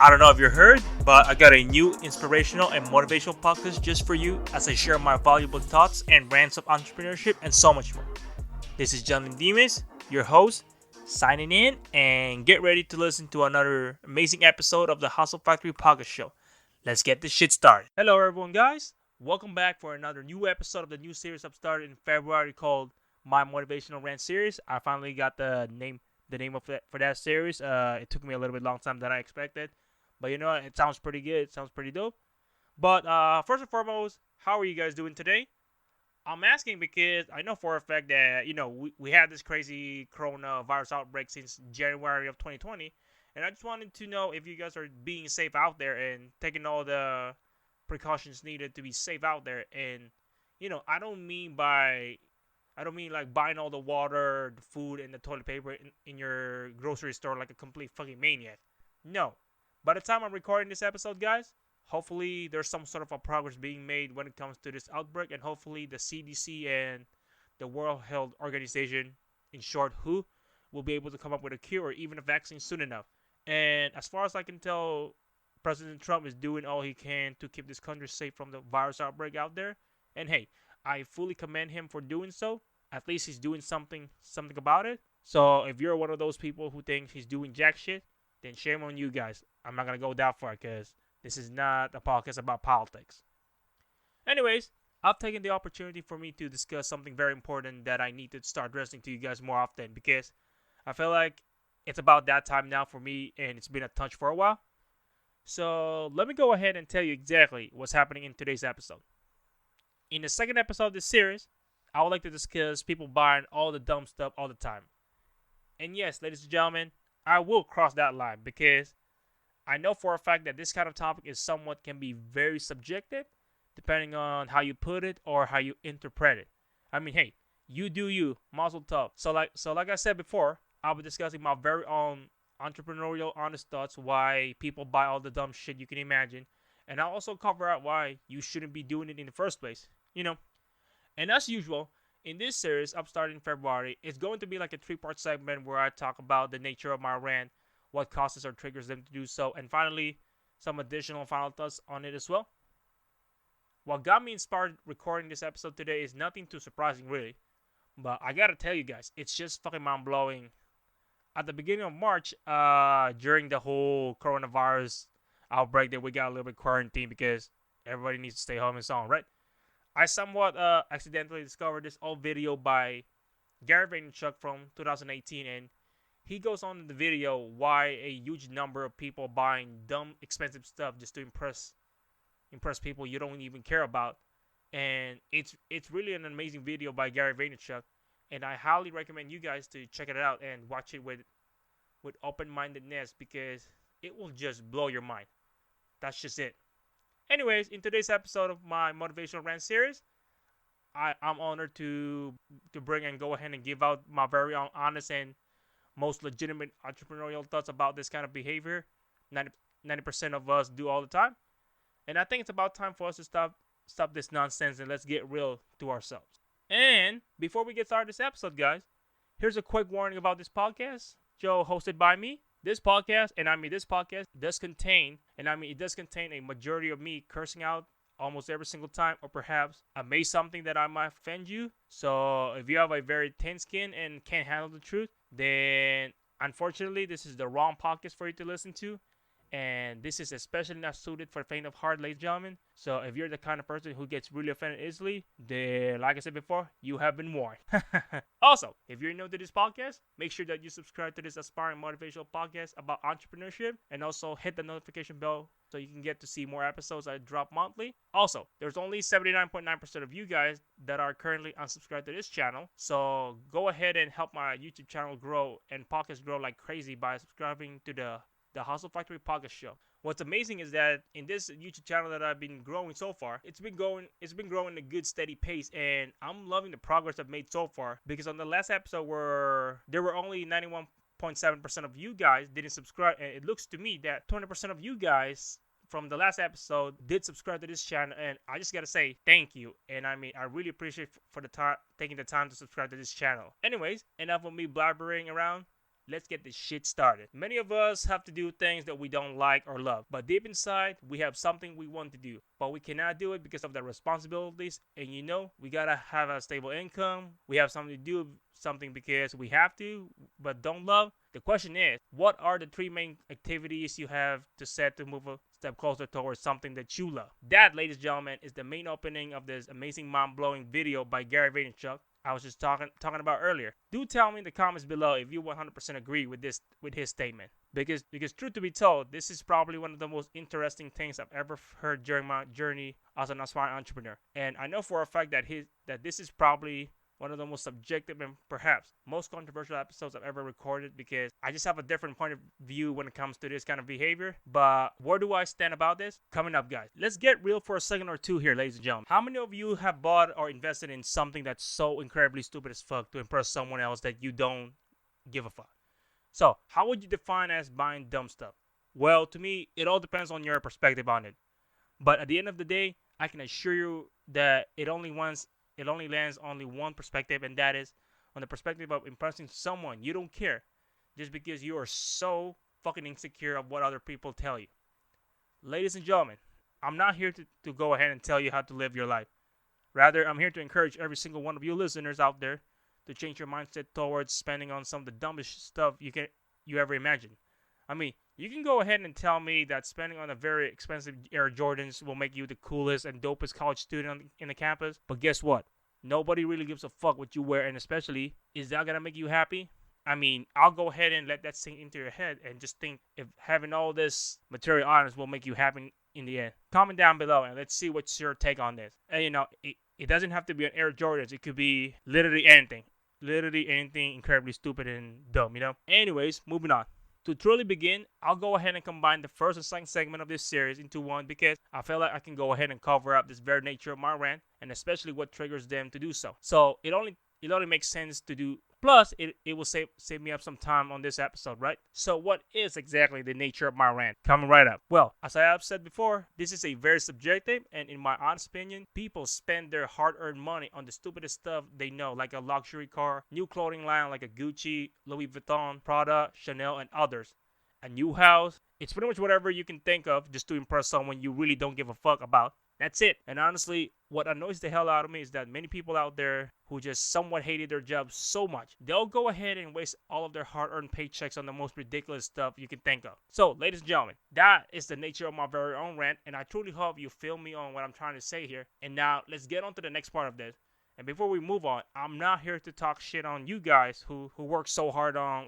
I don't know if you heard, but I got a new inspirational and motivational podcast just for you as I share my valuable thoughts and rants of entrepreneurship and so much more. This is John Dimas, your host, signing in, and get ready to listen to another amazing episode of the Hustle Factory Podcast Show. Let's get this shit started. Hello, everyone, guys. Welcome back for another new episode of the new series I've started in February called My Motivational Rant Series. I finally got the name of that for that series. It took me a little bit long time than I expected, but you know what? It sounds pretty good. It sounds pretty dope. But first and foremost, how are you guys doing today? I'm asking because I know for a fact that we had this crazy coronavirus outbreak since January of 2020, and I just wanted to know if you guys are being safe out there and taking all the precautions needed to be safe out there. And I don't mean like buying all the water, the food, and the toilet paper in your grocery store like a complete fucking maniac. No. By the time I'm recording this episode, guys, hopefully there's some sort of a progress being made when it comes to this outbreak, and hopefully the CDC and the World Health Organization, in short, WHO, will be able to come up with a cure or even a vaccine soon enough. And as far as I can tell, President Trump is doing all he can to keep this country safe from the virus outbreak out there. And hey, I fully commend him for doing so. At least he's doing something about it. So if you're one of those people who thinks he's doing jack shit, then shame on you guys. I'm not going to go that far because this is not a podcast about politics. Anyways, I've taken the opportunity for me to discuss something very important that I need to start addressing to you guys more often, because I feel like it's about that time now for me, and it's been a touch for a while. So let me go ahead and tell you exactly what's happening in today's episode. In the second episode of this series, I would like to discuss people buying all the dumb stuff all the time. And yes, ladies and gentlemen, I will cross that line because I know for a fact that this kind of topic is somewhat can be very subjective depending on how you put it or how you interpret it. I mean, hey, you do you, mazel tov. So like I said before, I'll be discussing my very own entrepreneurial honest thoughts why people buy all the dumb shit you can imagine, and I'll also cover out why you shouldn't be doing it in the first place. And as usual, in this series, up starting in February, it's going to be like a 3-part segment where I talk about the nature of my rant, what causes or triggers them to do so, and finally, some additional final thoughts on it as well. What got me inspired recording this episode today is nothing too surprising, really. But I gotta tell you guys, it's just fucking mind-blowing. At the beginning of March, during the whole coronavirus outbreak that we got a little bit quarantined because everybody needs to stay home and so on, right? I somewhat accidentally discovered this old video by Gary Vaynerchuk from 2018, and he goes on in the video why a huge number of people buying dumb, expensive stuff just to impress people you don't even care about. And it's really an amazing video by Gary Vaynerchuk, and I highly recommend you guys to check it out and watch it with open-mindedness because it will just blow your mind. That's just it. Anyways, in today's episode of my Motivational Rant series, I'm honored to bring and go ahead and give out my very own honest and most legitimate entrepreneurial thoughts about this kind of behavior 90% of us do all the time. And I think it's about time for us to stop this nonsense and let's get real to ourselves. And before we get started this episode, guys, here's a quick warning about this podcast, Joe, hosted by me. This podcast does contain a majority of me cursing out almost every single time, or perhaps I may something that I might offend you. So if you have a very thin skin and can't handle the truth, then unfortunately this is the wrong podcast for you to listen to. And this is especially not suited for the faint of heart, ladies and gentlemen. So if you're the kind of person who gets really offended easily, then like I said before, you have been warned. Also, if you're new to this podcast, make sure that you subscribe to this aspiring motivational podcast about entrepreneurship, and also hit the notification bell so you can get to see more episodes I drop monthly. Also, there's only 79.9% of you guys that are currently unsubscribed to this channel. So go ahead and help my YouTube channel grow and podcast grow like crazy by subscribing to the Hustle Factory Podcast Show. What's amazing is that in this YouTube channel that I've been growing so far, it's been growing at a good steady pace, and I'm loving the progress I've made so far, because on the last episode where there were only 91.7% of you guys didn't subscribe, and it looks to me that 20% of you guys from the last episode did subscribe to this channel, and I just gotta say thank you. And I mean, I really appreciate for the time taking the time to subscribe to this channel. Anyways, enough of me blabbering around. let's get this shit started. Many of us have to do things that we don't like or love, but deep inside, we have something we want to do, but we cannot do it because of the responsibilities. And we gotta have a stable income. We have something to do, something because we have to, but don't love. The question is, what are the 3 main activities you have to set to move a step closer towards something that you love? That, ladies and gentlemen, is the main opening of this amazing mind-blowing video by Gary Vaynerchuk I was just talking about earlier. Do tell me in the comments below if you 100% agree with his statement. Because truth to be told, this is probably one of the most interesting things I've ever heard during my journey as an aspiring entrepreneur. And I know for a fact that this is probably one of the most subjective and perhaps most controversial episodes I've ever recorded, because I just have a different point of view when it comes to this kind of behavior. But where do I stand about this? Coming up, guys. Let's get real for a second or two here, ladies and gentlemen. How many of you have bought or invested in something that's so incredibly stupid as fuck to impress someone else that you don't give a fuck? So, how would you define as buying dumb stuff? Well, to me, it all depends on your perspective on it. But at the end of the day, I can assure you that it only lands only one perspective, and that is on the perspective of impressing someone. You don't care just because you are so fucking insecure of what other people tell you. Ladies and gentlemen, I'm not here to go ahead and tell you how to live your life. Rather, I'm here to encourage every single one of you listeners out there to change your mindset towards spending on some of the dumbest stuff you ever imagined. I mean, you can go ahead and tell me that spending on a very expensive Air Jordans will make you the coolest and dopest college student in the campus. But guess what? Nobody really gives a fuck what you wear, and especially, is that going to make you happy? I mean, I'll go ahead and let that sink into your head and just think if having all this material items will make you happy in the end. Comment down below and let's see what's your take on this. And it doesn't have to be an Air Jordans. It could be literally anything. Literally anything incredibly stupid and dumb, Anyways, moving on. To truly begin, I'll go ahead and combine the first and second segment of this series into one, because I feel like I can go ahead and cover up this very nature of my rant, and especially what triggers them to do so. So it only makes sense to do. Plus, it will save me up some time on this episode, right? So what is exactly the nature of my rant? Coming right up. Well, as I have said before, this is a very subjective, and in my honest opinion, people spend their hard-earned money on the stupidest stuff they know, like a luxury car, new clothing line like a Gucci, Louis Vuitton, Prada, Chanel, and others, a new house. It's pretty much whatever you can think of just to impress someone you really don't give a fuck about. That's it. And honestly, what annoys the hell out of me is that many people out there who just somewhat hated their job so much, they'll go ahead and waste all of their hard-earned paychecks on the most ridiculous stuff you can think of. So, ladies and gentlemen, that is the nature of my very own rant, and I truly hope you feel me on what I'm trying to say here. And now, let's get on to the next part of this. And before we move on, I'm not here to talk shit on you guys who work so hard on,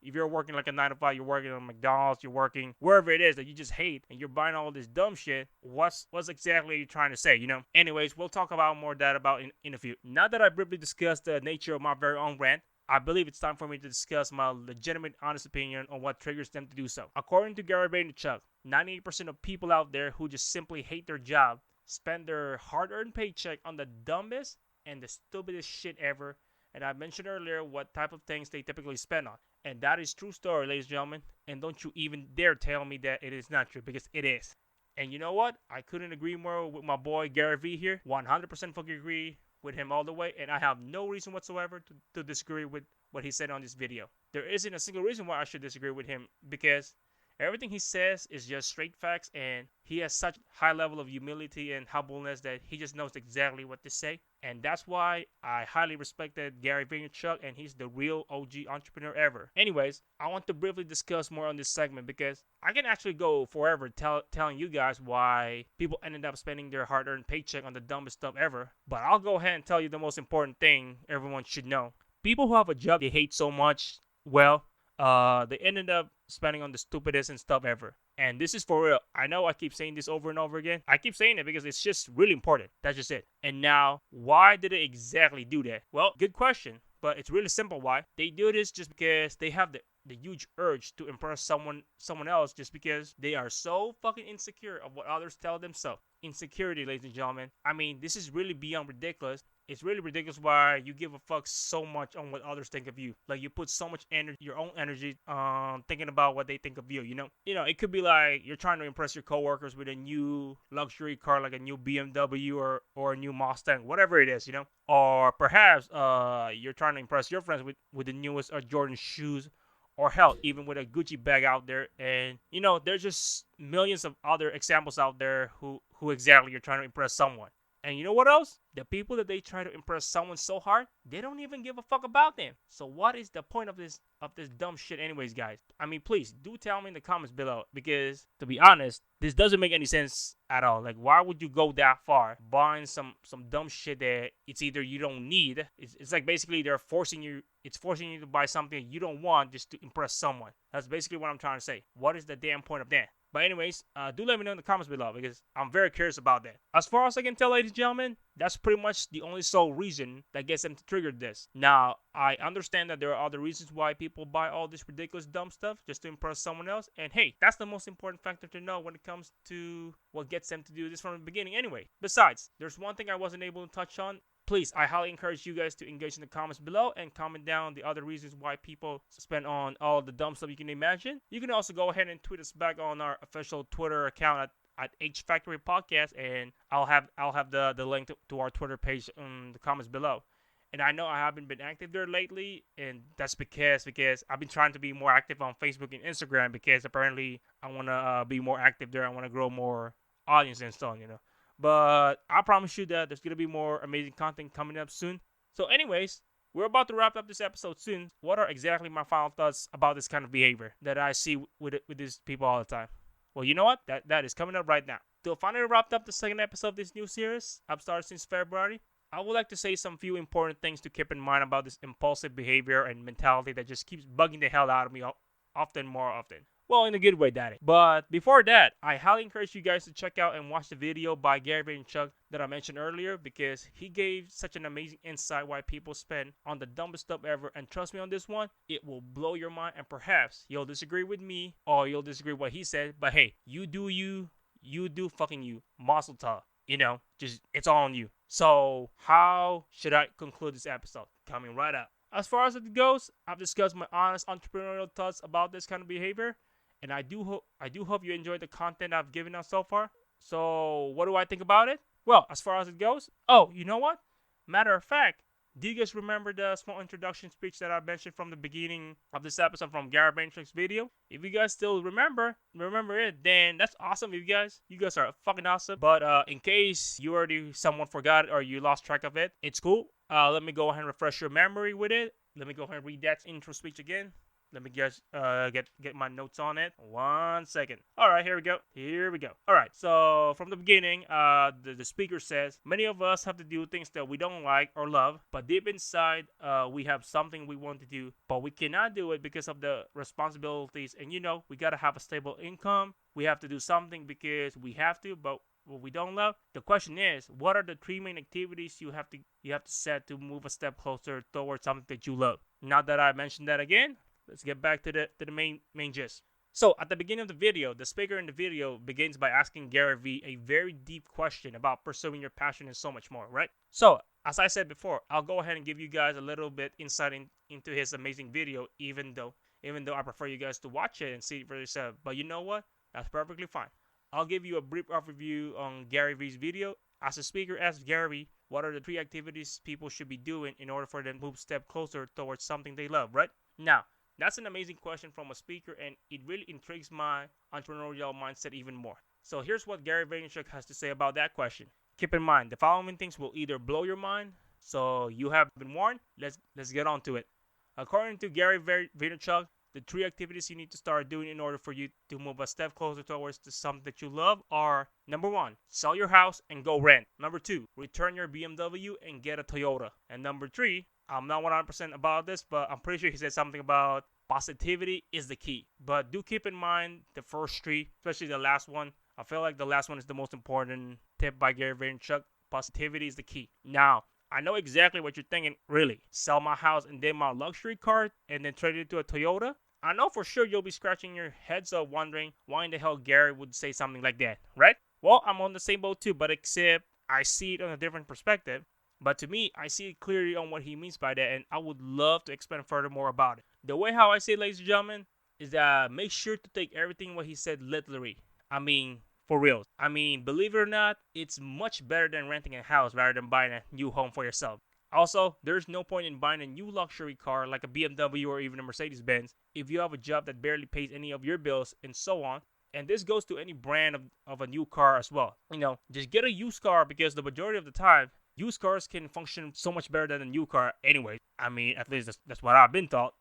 if you're working like a 9 to 5, you're working on McDonald's, you're working wherever it is that you just hate, and you're buying all this dumb shit. What's exactly you trying to say, Anyways, we'll talk about more of that in a few. Now that I briefly discussed the nature of my very own rant, I believe it's time for me to discuss my legitimate, honest opinion on what triggers them to do so. According to Gary Vaynerchuk, 98% of people out there who just simply hate their job spend their hard-earned paycheck on the dumbest and the stupidest shit ever. And I mentioned earlier what type of things they typically spend on. And that is true story, ladies and gentlemen. And don't you even dare tell me that it is not true, because it is. And you know what? I couldn't agree more with my boy Gary V here. 100% fucking agree with him all the way. And I have no reason whatsoever to disagree with what he said on this video. There isn't a single reason why I should disagree with him, because everything he says is just straight facts, and he has such high level of humility and humbleness that he just knows exactly what to say. And that's why I highly respected Gary Vaynerchuk, and he's the real OG entrepreneur ever. Anyways, I want to briefly discuss more on this segment, because I can actually go forever telling you guys why people ended up spending their hard-earned paycheck on the dumbest stuff ever. But I'll go ahead and tell you the most important thing everyone should know. People who have a job they hate so much, they ended up spending on the stupidest and stuff ever. And this is for real. I know I keep saying this over and over again. I keep saying it because it's just really important. That's just it. And now, why did they exactly do that? Well, good question. But it's really simple why. They do this just because they have the huge urge to impress someone else, just because they are so fucking insecure of what others tell them so. Insecurity, ladies and gentlemen. I mean, this is really beyond ridiculous. It's really ridiculous why you give a fuck so much on what others think of you. Like, you put so much energy, your own energy, thinking about what they think of you, it could be like you're trying to impress your coworkers with a new luxury car, like a new BMW or a new Mustang, whatever it is, Or perhaps you're trying to impress your friends with the newest Jordan shoes or hell, even with a Gucci bag out there. And there's just millions of other examples out there who exactly you're trying to impress someone. And you know what else? The people that they try to impress someone so hard, they don't even give a fuck about them. So what is the point of this dumb shit anyways, guys? I mean, please do tell me in the comments below, because to be honest, this doesn't make any sense at all. Like, why would you go that far buying some dumb shit that it's either you don't need? It's like basically they're forcing you. It's forcing you to buy something you don't want just to impress someone. That's basically what I'm trying to say. What is the damn point of that? But anyways, do let me know in the comments below, because I'm very curious about that. As far as I can tell, ladies and gentlemen, that's pretty much the only sole reason that gets them to trigger this. Now, I understand that there are other reasons why people buy all this ridiculous dumb stuff just to impress someone else. And hey, that's the most important factor to know when it comes to what gets them to do this from the beginning anyway. Besides, there's one thing I wasn't able to touch on. Please, I highly encourage you guys to engage in the comments below and comment down the other reasons why people spend on all the dumb stuff you can imagine. You can also go ahead and tweet us back on our official Twitter account at H Factory Podcast, and I'll have the link to our Twitter page in the comments below. And I know I haven't been active there lately, and that's because I've been trying to be more active on Facebook and Instagram, because apparently I want to be more active there. I want to grow more audience and so on, But I promise you that there's going to be more amazing content coming up soon. So anyways, we're about to wrap up this episode soon. What are exactly my final thoughts about this kind of behavior that I see with these people all the time? Well, you know what? That is coming up right now. To finally wrap up the second episode of this new series I've started since February, I would like to say some few important things to keep in mind about this impulsive behavior and mentality that just keeps bugging the hell out of me more often. Well, in a good way, daddy. But before that, I highly encourage you guys to check out and watch the video by Gary Vaynerchuk that I mentioned earlier, because he gave such an amazing insight why people spend on the dumbest stuff ever. And trust me on this one, it will blow your mind, and perhaps you'll disagree with me or you'll disagree with what he said. But hey, you do fucking you. Mazel tov. Just it's all on you. So how should I conclude this episode? Coming right up. As far as it goes, I've discussed my honest entrepreneurial thoughts about this kind of behavior. And I do hope you enjoyed the content I've given out so far. So what do I think about it? Well, as far as it goes, you know what? Matter of fact, do you guys remember the small introduction speech that I mentioned from the beginning of this episode from Gary Vaynerchuk's video? If you guys still remember it, then that's awesome. You guys are fucking awesome. But in case you already someone forgot it or you lost track of it, it's cool. Let me go ahead and refresh your memory with it. Let me go ahead and read that intro speech again. Let me just get my notes on it. 1 second. All right, here we go. All right, so from the beginning, the speaker says, many of us have to do things that we don't like or love, but deep inside, we have something we want to do, but we cannot do it because of the responsibilities. And we got to have a stable income. We have to do something because we have to, but what we don't love. The question is, what are the 3 main activities you have to set to move a step closer towards something that you love? Now that I mentioned that again, let's get back to the main gist. So at the beginning of the video, the speaker in the video begins by asking Gary V a very deep question about pursuing your passion and so much more, right? So as I said before, I'll go ahead and give you guys a little bit insight into his amazing video, even though I prefer you guys to watch it and see it for yourself. But you know what? That's perfectly fine. I'll give you a brief overview on Gary V's video. As the speaker asks Gary, what are the 3 activities people should be doing in order for them to move a step closer towards something they love, right? Now, that's an amazing question from a speaker, and it really intrigues my entrepreneurial mindset even more. So here's what Gary Vaynerchuk has to say about that question. Keep in mind, the following things will either blow your mind, so you have been warned. Let's get on to it. According to Gary Vaynerchuk, the 3 activities you need to start doing in order for you to move a step closer towards something that you love are: number 1, sell your house and go rent. Number 2, return your BMW and get a Toyota. And number 3, I'm not 100% about this, but I'm pretty sure he said something about positivity is the key. But do keep in mind the first 3, especially the last one. I feel like the last one is the most important tip by Gary Vaynerchuk. Positivity is the key. Now, I know exactly what you're thinking. Really? Sell my house and then my luxury car and then trade it to a Toyota? I know for sure you'll be scratching your heads up wondering why in the hell Gary would say something like that, right? Well, I'm on the same boat too, but except I see it on a different perspective. But to me, I see it clearly on what he means by that, and I would love to expand further more about it. The way how I say it, ladies and gentlemen, is that make sure to take everything what he said literally. I mean, for real. I mean, believe it or not, it's much better than renting a house rather than buying a new home for yourself. Also, there's no point in buying a new luxury car like a BMW or even a Mercedes-Benz if you have a job that barely pays any of your bills and so on. And this goes to any brand of a new car as well. Just get a used car because the majority of the time, used cars can function so much better than a new car anyway. I mean, at least that's what I've been taught.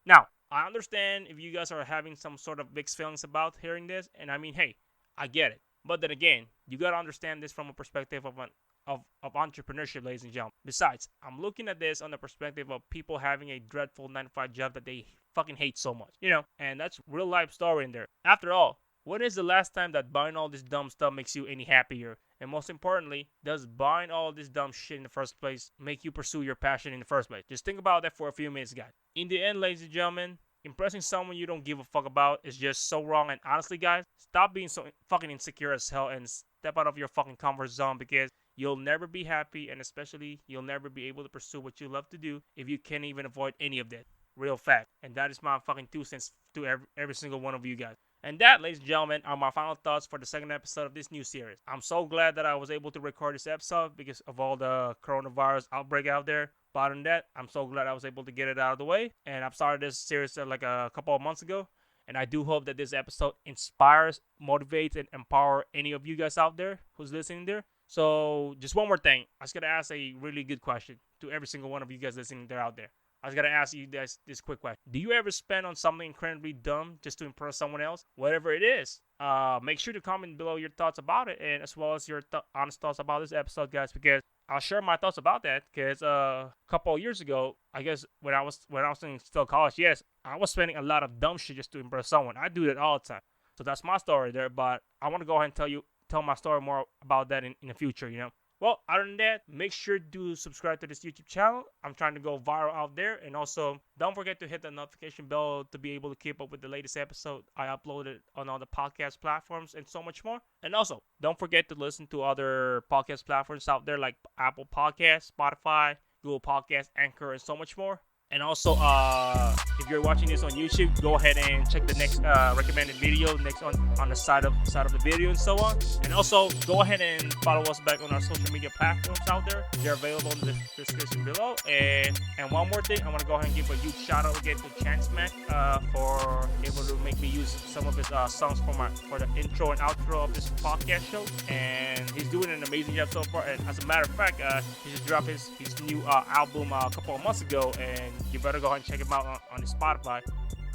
Now, I understand if you guys are having some sort of mixed feelings about hearing this. And I mean, hey, I get it. But then again, you got to understand this from a perspective of entrepreneurship, ladies and gentlemen. Besides, I'm looking at this on the perspective of people having a dreadful 9-to-5 job that they fucking hate so much, and that's real life story in there. After all, when is the last time that buying all this dumb stuff makes you any happier? And most importantly, does buying all this dumb shit in the first place make you pursue your passion in the first place? Just think about that for a few minutes, guys. In the end, ladies and gentlemen, impressing someone you don't give a fuck about is just so wrong. And honestly, guys, stop being so fucking insecure as hell and step out of your fucking comfort zone, because you'll never be happy, and especially you'll never be able to pursue what you love to do if you can't even avoid any of that. Real fact. And that is my fucking 2 cents to every single one of you guys. And that, ladies and gentlemen, are my final thoughts for the second episode of this new series. I'm so glad that I was able to record this episode because of all the coronavirus outbreak out there. But other than that, I'm so glad I was able to get it out of the way. And I've started this series like a couple of months ago. And I do hope that this episode inspires, motivates, and empowers any of you guys out there who's listening there. So just one more thing. I was going to ask a really good question to every single one of you guys listening there out there. I was going to ask you guys this quick question. Do you ever spend on something incredibly dumb just to impress someone else? Whatever it is, make sure to comment below your thoughts about it, and as well as your honest thoughts about this episode, guys, because I'll share my thoughts about that. Because a couple of years ago, I guess when I was in still college, yes, I was spending a lot of dumb shit just to impress someone. I do that all the time. So that's my story there, but I want to go ahead and tell my story more about that in the future, Well, other than that, make sure to subscribe to this YouTube channel. I'm trying to go viral out there. And also, don't forget to hit the notification bell to be able to keep up with the latest episode I uploaded on all the podcast platforms and so much more. And also, don't forget to listen to other podcast platforms out there like Apple Podcasts, Spotify, Google Podcasts, Anchor, and so much more. And also, if you're watching this on YouTube, go ahead and check the next recommended video next on the side of the video and so on. And also, go ahead and follow us back on our social media platforms out there. They're available in the description below. And one more thing, I want to go ahead and give a huge shout out again to Chance Mac for able to make me use some of his songs for the intro and outro of this podcast show. And he's doing an amazing job so far. And as a matter of fact, he just dropped his new album a couple of months ago, and you better go ahead and check him out on his Spotify.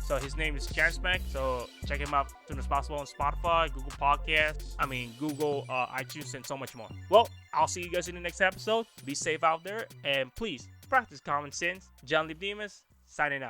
So his name is Chance Mac. So check him out as soon as possible on Spotify, Google Podcasts, Google, iTunes, and so much more. Well, I'll see you guys in the next episode. Be safe out there, and please practice common sense. John Lee Demas, signing out.